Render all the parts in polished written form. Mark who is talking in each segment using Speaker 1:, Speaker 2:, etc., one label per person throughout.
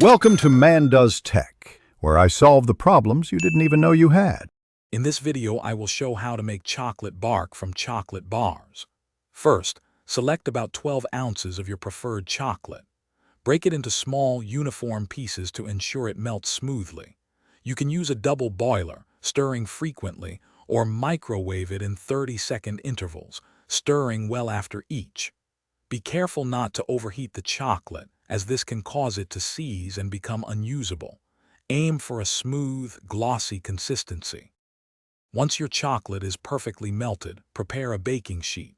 Speaker 1: Welcome to Man Does Tech, where I solve the problems you didn't even know you had.
Speaker 2: In this video, I will show how to make chocolate bark from chocolate bars. First, select about 12 ounces of your preferred chocolate. Break it into small, uniform pieces to ensure it melts smoothly. You can use a double boiler, stirring frequently, or microwave it in 30-second intervals, stirring well after each. Be careful not to overheat the chocolate, as this can cause it to seize and become unusable. Aim for a smooth, glossy consistency. Once your chocolate is perfectly melted, prepare a baking sheet.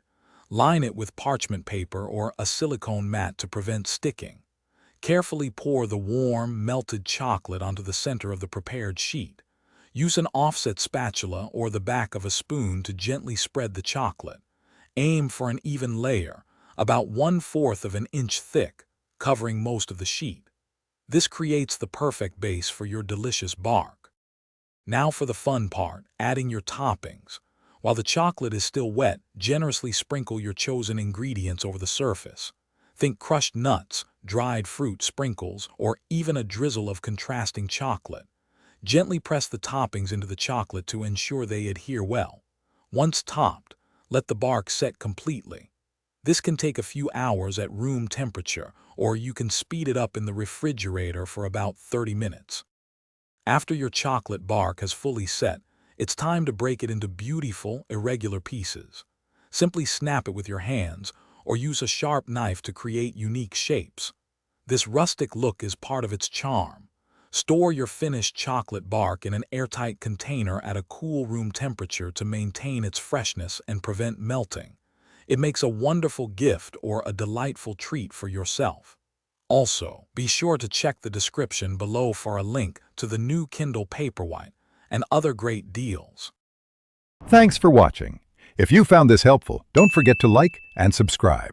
Speaker 2: Line it with parchment paper or a silicone mat to prevent sticking. Carefully pour the warm, melted chocolate onto the center of the prepared sheet. Use an offset spatula or the back of a spoon to gently spread the chocolate. Aim for an even layer, about 1/4 of an inch thick, covering most of the sheet. This creates the perfect base for your delicious bark. Now for the fun part, adding your toppings. While the chocolate is still wet, generously sprinkle your chosen ingredients over the surface. Think crushed nuts, dried fruit sprinkles, or even a drizzle of contrasting chocolate. Gently press the toppings into the chocolate to ensure they adhere well. Once topped, let the bark set completely. This can take a few hours at room temperature, or you can speed it up in the refrigerator for about 30 minutes. After your chocolate bark has fully set, it's time to break it into beautiful, irregular pieces. Simply snap it with your hands, or use a sharp knife to create unique shapes. This rustic look is part of its charm. Store your finished chocolate bark in an airtight container at a cool room temperature to maintain its freshness and prevent melting. It makes a wonderful gift or a delightful treat for yourself. Also, be sure to check the description below for a link to the new Kindle Paperwhite and other great deals.
Speaker 1: Thanks for watching. If you found this helpful, don't forget to like and subscribe.